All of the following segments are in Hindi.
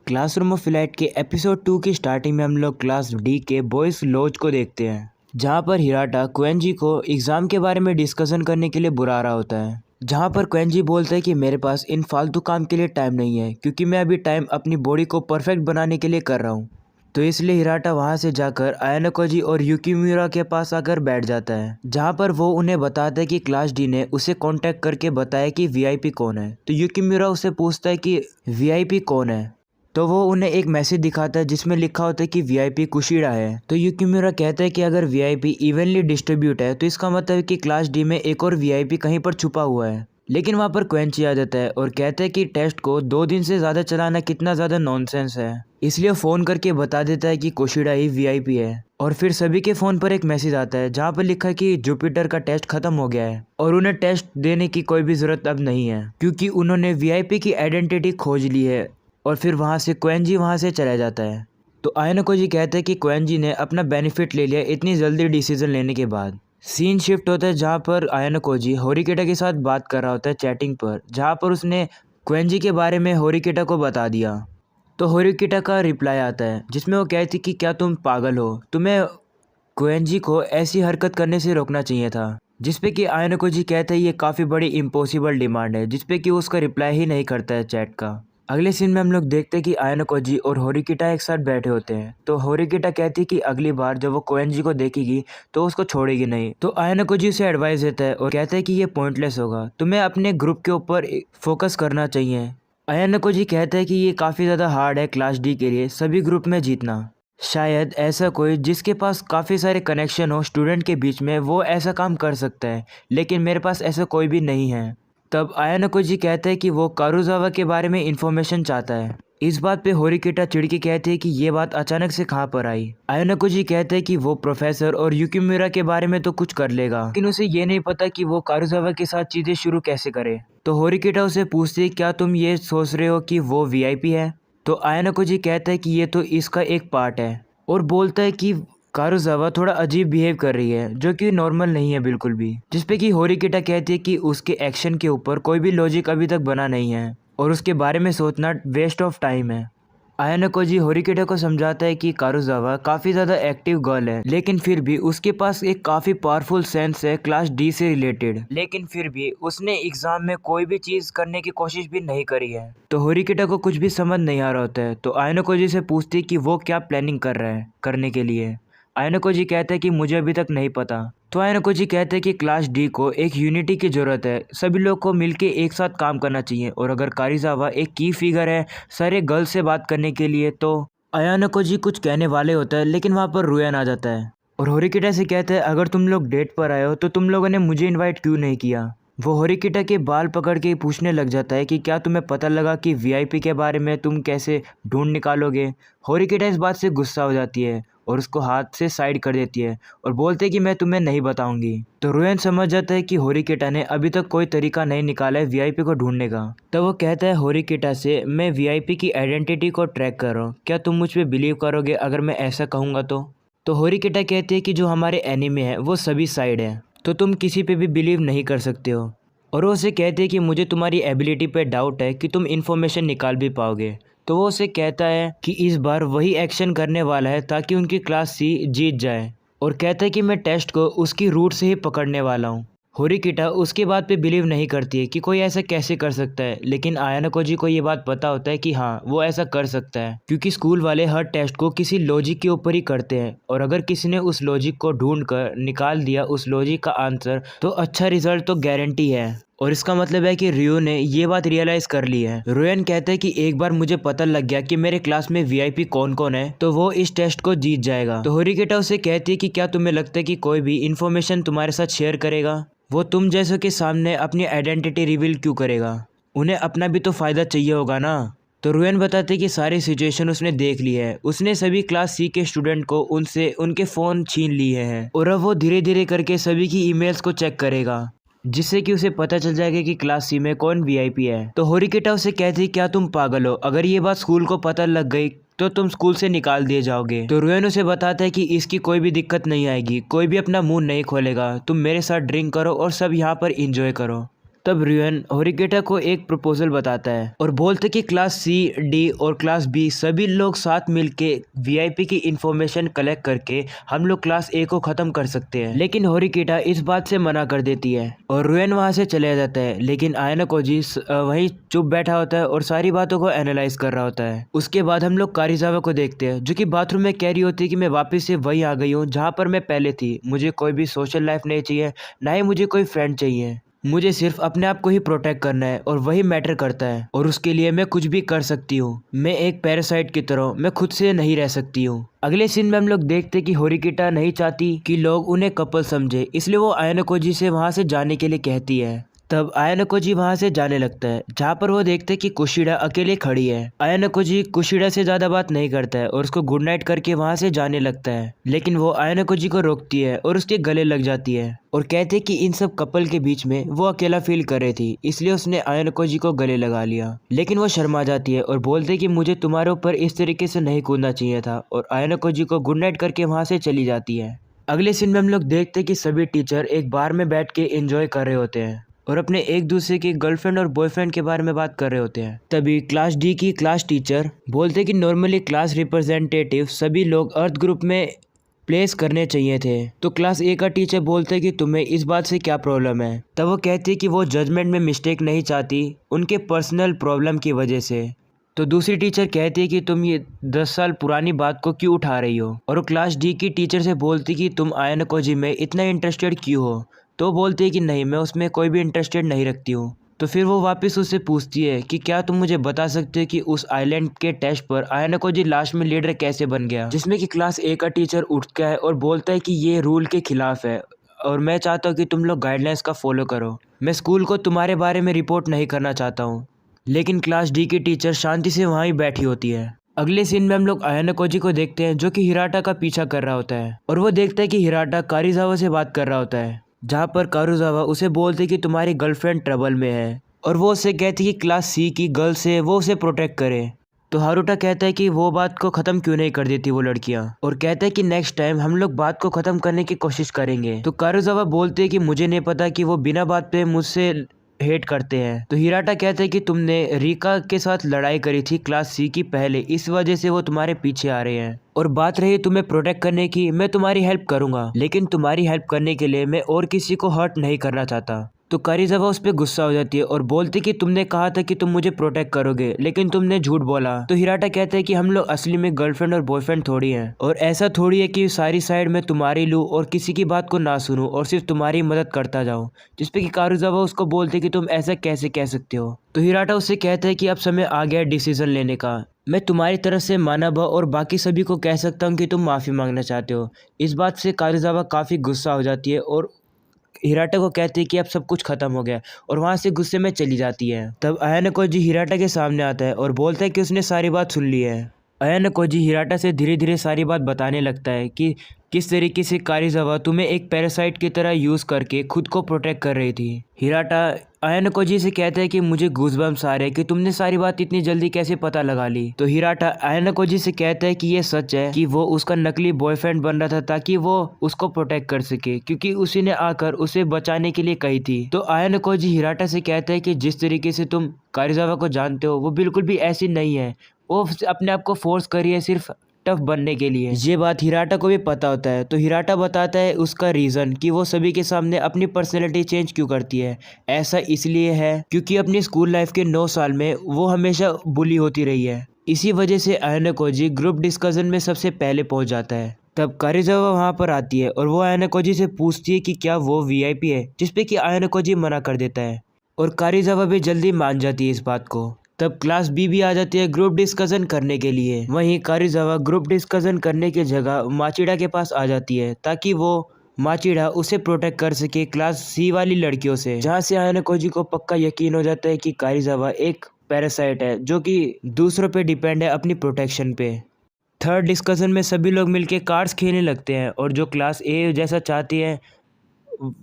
क्लासरूम ऑफ इलाइट के एपिसोड 2 की स्टार्टिंग में हम लोग क्लास डी के बॉयज लॉज को देखते हैं, जहां पर हिराटा क्वेंजी को एग्जाम के बारे में डिस्कशन करने के लिए बुला रहा होता है। जहां पर क्वेंजी बोलता है कि मेरे पास इन फालतू काम के लिए टाइम नहीं है, क्योंकि मैं अभी टाइम अपनी बॉडी को परफेक्ट बनाने के लिए कर रहा हूँ। तो इसलिए हिराटा वहां से जाकर आयानोकोजी और युकिमुरा के पास आकर बैठ जाता है, जहां पर वो उन्हें बताता है कि क्लास डी ने उसे कांटेक्ट करके बताया कि वीआईपी कौन है। तो युकिमुरा उससे पूछता है कि वीआईपी कौन है। तो वो उन्हें एक मैसेज दिखाता है जिसमें लिखा होता है कि वीआईपी कुशिडा है। तो युकिमुरा कहता है कि अगर वीआईपी इवनली डिस्ट्रीब्यूट है तो इसका मतलब है कि क्लास डी में एक और वीआईपी कहीं पर छुपा हुआ है। लेकिन वहाँ पर क्वेंची आ जाता है और कहता है कि टेस्ट को 2 दिन से ज़्यादा चलाना कितना ज़्यादा नॉनसेंस है, इसलिए फ़ोन करके बता देता है कि कुशिडा ही वीआईपी है। और फिर सभी के फ़ोन पर एक मैसेज आता है जहाँ पर लिखा है कि जुपिटर का टेस्ट खत्म हो गया है और उन्हें टेस्ट देने की कोई भी ज़रूरत अब नहीं है, क्योंकि उन्होंने वीआईपी की आइडेंटिटी खोज ली है। और फिर वहाँ से क्वेंजी वहाँ से चला जाता है। तो आयानोकोजी कहते हैं कि क्वेंजी ने अपना बेनिफिट ले लिया इतनी जल्दी डिसीजन लेने के बाद। सीन शिफ्ट होता है जहाँ पर आयानोकोजी होरिकेटा के साथ बात कर रहा होता है चैटिंग पर, जहाँ पर उसने क्वेंजी के बारे में होरिकेटा को बता दिया। तो होरिकेटा का रिप्लाई आता है जिसमें वो कहती कि क्या तुम पागल हो, तुम्हें क्वेंजी को ऐसी हरकत करने से रोकना चाहिए था। जिसपे कि आयानोकोजी कहता है ये काफ़ी बड़ी इम्पॉसिबल डिमांड है, जिसपे कि उसका रिप्लाई ही नहीं करता है चैट का। अगले सीन में हम लोग देखते हैं कि आयानोकोजी और होरिकेटा एक साथ बैठे होते हैं। तो होरिकेटा कहती है कि अगली बार जब वो क्वेंजी को देखेगी तो उसको छोड़ेगी नहीं। तो आयानोकोजी उसे एडवाइस देता है और कहता है कि ये पॉइंटलेस होगा, तुम्हें अपने ग्रुप के ऊपर फोकस करना चाहिए। आयानोकोजी कहता है कि ये काफ़ी ज़्यादा हार्ड है क्लास डी के लिए सभी ग्रुप में जीतना। शायद ऐसा कोई जिसके पास काफ़ी सारे कनेक्शन हो स्टूडेंट के बीच में वो ऐसा काम कर सकता है, लेकिन मेरे पास ऐसा कोई भी नहीं है। तब आयानोकोजी कहता है कि वो कारुजावा के बारे में इंफॉर्मेशन चाहता है। इस बात पे होरिकेटा चिढ़ के कहते हैं कि ये बात अचानक से कहाँ पर आई। आयानोकोजी कहता है कि वो प्रोफेसर और युकिमुरा के बारे में तो कुछ कर लेगा, लेकिन उसे ये नहीं पता कि वो कारुजावा के साथ चीज़ें शुरू कैसे करे। तो होरिकेटा उसे पूछती है क्या तुम ये सोच रहे हो कि वो वीआईपी है। तो आयानोकोजी कहता है कि ये तो इसका एक पार्ट है और बोलता है कि कारुजावा थोड़ा अजीब बिहेव कर रही है, जो कि नॉर्मल नहीं है बिल्कुल भी। जिसपे कि होरिकेटा कहती है कि उसके एक्शन के ऊपर कोई भी लॉजिक अभी तक बना नहीं है और उसके बारे में सोचना वेस्ट ऑफ टाइम है। आयानोकोजी होरिकेटा को समझाता है कि कारुजावा काफ़ी ज़्यादा एक्टिव गर्ल है, लेकिन फिर भी उसके पास एक काफ़ी पावरफुल सेंस है क्लास डी से रिलेटेड, लेकिन फिर भी उसने एग्ज़ाम में कोई भी चीज़ करने की कोशिश भी नहीं करी है। तो होरिकेटा को कुछ भी समझ नहीं आ रहा होता है। तो आयानोकोजी से पूछती है कि वो क्या प्लानिंग कर रहा है करने के लिए। आयानोकोजी कहता है कि मुझे अभी तक नहीं पता। तो आयानोकोजी कहते हैं कि क्लास डी को एक यूनिटी की ज़रूरत है, सभी लोग को मिलके एक साथ काम करना चाहिए, और अगर कारुजावा एक की फिगर है सारे गर्ल्स से बात करने के लिए। तो आयानोकोजी कुछ कहने वाले होता है, लेकिन वहाँ पर रुयान आ जाता है और होरिकेटा से कहता है अगर तुम लोग डेट पर आए हो तो तुम लोगों ने मुझे इन्वाइट क्यों नहीं किया। वो होरिकेटा के बाल पकड़ के पूछने लग जाता है कि क्या तुम्हें पता लगा कि वीआईपी के बारे में तुम कैसे ढूंढ निकालोगे। होरिकेटा इस बात से गुस्सा हो जाती है और उसको हाथ से साइड कर देती है और बोलते हैं कि मैं तुम्हें नहीं बताऊंगी। तो रुयान समझ जाता है कि होरिकेटा ने अभी तक कोई तरीका नहीं निकाला है वीआईपी को ढूंढने का। तो वो कहता है होरिकेटा से मैं वीआईपी की आइडेंटिटी को ट्रैक कर रहा हूँ, क्या तुम मुझ पर बिलीव करोगे अगर मैं ऐसा कहूँगा। तो होरिकेटा कहते हैं कि जो हमारे एनिमी है वो सभी साइड है, तो तुम किसी पे भी बिलीव नहीं कर सकते हो। और वो उसे कहते हैं कि मुझे तुम्हारी एबिलिटी पे डाउट है कि तुम इन्फॉर्मेशन निकाल भी पाओगे। तो वो उसे कहता है कि इस बार वही एक्शन करने वाला है ताकि उनकी क्लास सी जीत जाए, और कहता है कि मैं टेस्ट को उसकी रूट से ही पकड़ने वाला हूँ। होरिकेटा उसके बात पे बिलीव नहीं करती है कि कोई ऐसा कैसे कर सकता है, लेकिन आयानोकोजी को ये बात पता होता है कि हाँ वो ऐसा कर सकता है, क्योंकि स्कूल वाले हर टेस्ट को किसी लॉजिक के ऊपर ही करते हैं, और अगर किसी ने उस लॉजिक को ढूंढ कर निकाल दिया उस लॉजिक का आंसर तो अच्छा रिजल्ट तो गारंटी है। और इसका मतलब है कि रियो ने ये बात रियलाइज कर ली है। रुयान कहता है कि एक बार मुझे पता लग गया कि मेरे क्लास में वीआईपी कौन कौन है तो वो इस टेस्ट को जीत जाएगा। तो होरिकेटा उसे कहती है कि क्या तुम्हें लगता है कि कोई भी इन्फॉर्मेशन तुम्हारे साथ शेयर करेगा, वो तुम जैसों के सामने अपनी आइडेंटिटी रिवील क्यों करेगा, उन्हें अपना भी तो फ़ायदा चाहिए होगा ना। तो रुयान बताते कि सारी सिचुएशन उसने देख ली है, उसने सभी क्लास सी के स्टूडेंट को उनसे उनके फ़ोन छीन लिए हैं और अब वो धीरे धीरे करके सभी की ईमेल्स को चेक करेगा, जिससे कि उसे पता चल जाएगा कि क्लास सी में कौन वीआईपी है। तो होरिकेटा उसे कहती है क्या तुम पागल हो, अगर ये बात स्कूल को पता लग गई तो तुम स्कूल से निकाल दिए जाओगे। तो रुयान उसे बताता है कि इसकी कोई भी दिक्कत नहीं आएगी, कोई भी अपना मुंह नहीं खोलेगा, तुम मेरे साथ ड्रिंक करो और सब यहाँ पर इंजॉय करो। तब रियन होरिकेटा को एक प्रपोजल बताता है और बोलते कि क्लास सी, डी और क्लास बी सभी लोग साथ मिलके वीआईपी की इंफॉर्मेशन कलेक्ट करके हम लोग क्लास ए को खत्म कर सकते हैं। लेकिन होरिकेटा इस बात से मना कर देती है और रियन वहां से चले जाता है। लेकिन आयाना कोजी वहीं चुप बैठा होता है और सारी बातों को एनालाइज कर रहा होता है। उसके बाद हम लोग कारिजावा को देखते हैं जो कि बाथरूम में कह रही होती है कि मैं वापस से वहीं आ गई हूँ जहाँ पर मैं पहले थी। मुझे कोई भी सोशल लाइफ नहीं चाहिए, ना ही मुझे कोई फ्रेंड चाहिए। मुझे सिर्फ अपने आप को ही प्रोटेक्ट करना है और वही मैटर करता है और उसके लिए मैं कुछ भी कर सकती हूँ। मैं एक पैरासाइट की तरह मैं खुद से नहीं रह सकती हूँ। अगले सीन में हम लोग देखते कि होरिकेटा नहीं चाहती कि लोग उन्हें कपल समझे, इसलिए वो आयाना कोजी से वहां से जाने के लिए कहती है। तब आयाना कोजी वहां से जाने लगता है जहाँ पर वो देखते कि कुशिडा अकेले खड़ी है। आयाना कोजी कुशिडा से ज्यादा बात नहीं करता है और उसको गुड नाइट करके वहां से जाने लगता है। लेकिन वो आयाना कोजी को रोकती है और उसके गले लग जाती है और कहते कि इन सब कपल के बीच में वो अकेला फील कर रही थी, इसलिए उसने आयाना कोजी को गले लगा लिया। लेकिन वो शर्मा जाती है और बोलते कि मुझे तुम्हारे ऊपर इस तरीके से नहीं कूदना चाहिए था और आयाना कोजी को गुड नाइट करके वहां से चली जाती है। अगले सीन में हम लोग देखते कि सभी टीचर एक बार में बैठ के एंजॉय कर रहे होते हैं और अपने एक दूसरे की गर्लफ्रेंड और बॉयफ्रेंड के बारे में बात कर रहे होते हैं। तभी क्लास डी की क्लास टीचर बोलते कि नॉर्मली क्लास रिप्रेजेंटेटिव सभी लोग अर्थ ग्रुप में प्लेस करने चाहिए थे। तो क्लास ए का टीचर बोलते कि तुम्हें इस बात से क्या प्रॉब्लम है। तब वो कहती है कि वो जजमेंट में मिस्टेक नहीं चाहती, उनके पर्सनल प्रॉब्लम की वजह से। तो दूसरी टीचर कहती है कि तुम ये 10 साल पुरानी बात को क्यों उठा रही हो। और वो क्लास डी की टीचर से बोलती कि तुम आयाना कोजी में इतना इंटरेस्टेड क्यों हो। तो बोलती है कि नहीं, मैं उसमें कोई भी इंटरेस्टेड नहीं रखती हूँ। तो फिर वो वापस उससे पूछती है कि क्या तुम मुझे बता सकते हो कि उस आइलैंड के टेस्ट पर आयाना कोजी लास्ट में लीडर कैसे बन गया। जिसमें कि क्लास ए का टीचर उठता है और बोलता है कि ये रूल के खिलाफ है और मैं चाहता हूँ कि तुम लोग गाइडलाइंस का फॉलो करो। मैं स्कूल को तुम्हारे बारे में रिपोर्ट नहीं करना चाहता हूँ। लेकिन क्लास डी की टीचर शांति से वहाँ ही बैठी होती है। अगले सीन में हम लोग आयाना कोजी को देखते हैं जो कि हिराटा का पीछा कर रहा होता है और वो देखता है कि हिराटा कारिजावा से बात कर रहा होता है, जहाँ पर कारुजावा उसे बोलते कि तुम्हारी गर्लफ्रेंड ट्रबल में है और वो उससे कहती कि क्लास सी की गर्ल से वो उसे प्रोटेक्ट करे। तो हारुटा कहता है कि वो बात को ख़त्म क्यों नहीं कर देती वो लड़कियां, और कहता है कि नेक्स्ट टाइम हम लोग बात को ख़त्म करने की कोशिश करेंगे। तो कारुजावा बोलते हैं कि मुझे नहीं पता कि वो बिना बात पे मुझसे हेट करते हैं। तो हिराटा कहते हैं कि तुमने रिका के साथ लड़ाई करी थी क्लास सी की पहले, इस वजह से वो तुम्हारे पीछे आ रहे हैं। और बात रही तुम्हें प्रोटेक्ट करने की, मैं तुम्हारी हेल्प करूंगा, लेकिन तुम्हारी हेल्प करने के लिए मैं और किसी को हर्ट नहीं करना चाहता। तो कारिजावा उस पर गुस्सा हो जाती है और बोलती कि तुमने कहा था कि तुम मुझे प्रोटेक्ट करोगे, लेकिन तुमने झूठ बोला। तो हिराटा कहता है कि हम लोग असली में गर्लफ्रेंड और बॉयफ्रेंड थोड़ी हैं, और ऐसा थोड़ी है कि सारी साइड में तुम्हारी लूँ और किसी की बात को ना सुनूं और सिर्फ तुम्हारी मदद करता जाऊं। जिसपे कि कारिजावा उसको बोलते कि तुम ऐसा कैसे कह सकते हो। तो हिराटा उससे कहता है कि अब समय आ गया डिसीजन लेने का। मैं तुम्हारी तरफ से मानव और बाकी सभी को कह सकता हूँ कि तुम माफ़ी मांगना चाहते हो। इस बात से कारिजावा काफ़ी गुस्सा हो जाती है और हिराटा को कहती है कि अब सब कुछ खत्म हो गया, और वहाँ से गुस्से में चली जाती है। तब आयाना कोजी हिराटा के सामने आता है और बोलता है कि उसने सारी बात सुन ली है। आयाना कोजी हिराटा से धीरे धीरे सारी बात बताने लगता है कि किस तरीके से कारिजावा तुम्हें एक पैरासाइट की तरह यूज़ करके खुद को प्रोटेक्ट कर रही थी। हिराटा आयाना कोजी से कहता है कि मुझे गूज़बम्स आ रहे हैं कि तुमने सारी बात इतनी जल्दी कैसे पता लगा ली। तो हिराटा आयाना कोजी से कहता है कि ये सच है कि वो उसका नकली बॉयफ्रेंड बन रहा था ताकि वो उसको प्रोटेक्ट कर सके, क्योंकि उसी ने आकर उसे बचाने के लिए कही थी। तो आयाना कोजी हिराटा से कहता है कि जिस तरीके से तुम कारिजावा को जानते हो वो बिल्कुल भी ऐसी नहीं है, वो अपने आप को फोर्स करी है सिर्फ टफ बनने के लिए। ये बात हिराटा को भी पता होता है। तो हिराटा बताता है उसका रीज़न कि वो सभी के सामने अपनी पर्सनैलिटी चेंज क्यों करती है। ऐसा इसलिए है क्योंकि अपनी स्कूल लाइफ के 9 साल में वो हमेशा बुली होती रही है। इसी वजह से आयाना कोजी ग्रुप डिस्कशन में सबसे पहले पहुंच जाता है। तब कारिजावा वहाँ पर आती है और वो आयाना कोजी से पूछती है कि क्या वो वीआईपी है, जिसपे कि आयाना कोजी मना कर देता है और कारिजावा भी जल्दी मान जाती है इस बात को। तब क्लास बी भी आ जाती है ग्रुप डिस्कशन करने के लिए। वहीं कारिजावा ग्रुप डिस्कशन करने की जगह माचिडा के पास आ जाती है ताकि वो माचिडा उसे प्रोटेक्ट कर सके क्लास सी वाली लड़कियों से, जहाँ से आयाना कोजी को पक्का यकीन हो जाता है कि कारिजावा एक पैरासाइट है जो कि दूसरों पे डिपेंड है अपनी प्रोटेक्शन पे। थर्ड डिस्कशन में सभी लोग मिलके कार्ड्स खेलने लगते हैं और जो क्लास ए जैसा चाहती है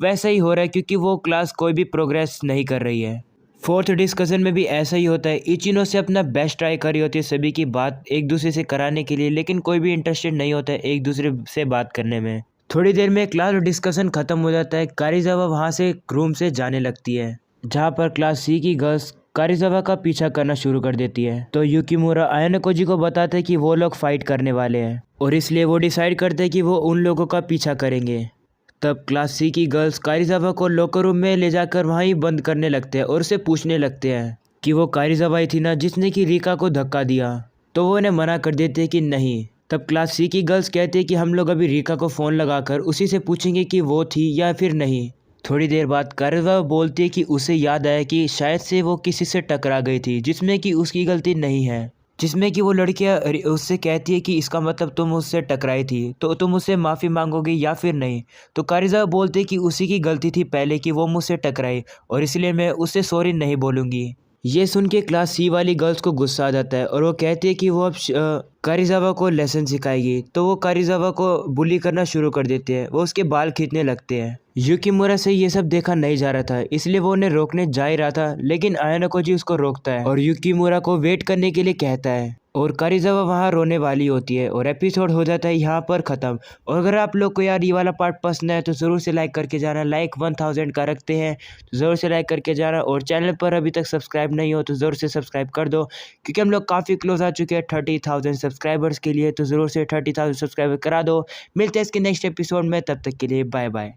वैसा ही हो रहा है, क्योंकि वो क्लास कोई भी प्रोग्रेस नहीं कर रही है। फोर्थ डिस्कशन में भी ऐसा ही होता है। इचिनो से अपना बेस्ट ट्राई करी होती है सभी की बात एक दूसरे से कराने के लिए, लेकिन कोई भी इंटरेस्टेड नहीं होता है एक दूसरे से बात करने में। थोड़ी देर में क्लास डिस्कशन खत्म हो जाता है। कारिजावा वहाँ से रूम से जाने लगती है, जहाँ पर क्लास सी की गर्ल्स कारिजावा का पीछा करना शुरू कर देती है। तो युकिमुरा आयानाकोजी को बताते हैं कि वो लोग फाइट करने वाले हैं और इसलिए वो डिसाइड करते हैं कि वो उन लोगों का पीछा करेंगे। तब क्लास सी की गर्ल्स कारिजावा को लॉकर रूम में ले जाकर वहाँ ही बंद करने लगते हैं और उसे पूछने लगते हैं कि वो कारिजावा ही थी ना जिसने कि रिका को धक्का दिया। तो वो उन्हें मना कर देते हैं कि नहीं। तब क्लास सी की गर्ल्स कहते हैं कि हम लोग अभी रिका को फ़ोन लगाकर उसी से पूछेंगे कि वो थी या फिर नहीं। थोड़ी देर बाद कारिजावा बोलती है कि उसे याद आया कि शायद से वो किसी से टकरा गई थी जिसमें कि उसकी गलती नहीं है। जिसमें कि वो लड़कियां उससे कहती है कि इसका मतलब तुम उससे टकराई थी तो तुम उससे माफ़ी मांगोगी या फिर नहीं। तो कारिजावा बोलते कि उसी की गलती थी पहले कि वो मुझसे टकराई और इसलिए मैं उससे सॉरी नहीं बोलूँगी। ये सुन के क्लास सी वाली गर्ल्स को गुस्सा आ जाता है और वो कहती है कि वो अब कारिजावा को लेसन सिखाएगी। तो वो कारिजावा को बुली करना शुरू कर देते हैं, वो उसके बाल खींचने लगते हैं। युकिमुरा से ये सब देखा नहीं जा रहा था इसलिए वो उन्हें रोकने जा ही रहा था, लेकिन आयानाकोजी उसको रोकता है और युकिमुरा को वेट करने के लिए कहता है और कारिजावा वहाँ रोने वाली होती है और एपिसोड हो जाता है यहाँ पर ख़त्म। और अगर आप लोग को यार ये वाला पार्ट पसंद है तो ज़रूर से लाइक करके जाना। लाइक 1000 का रखते हैं तो ज़रूर से लाइक करके जाना और चैनल पर अभी तक सब्सक्राइब नहीं हो तो ज़रूर से सब्सक्राइब कर दो क्योंकि हम लोग काफ़ी क्लोज आ चुके हैं 30,000 सब्सक्राइबर्स के लिए। तो ज़रूर से 30,000 सब्सक्राइबर करा दो। मिलते हैं इसके नेक्स्ट एपिसोड में, तब तक के लिए बाय बाय।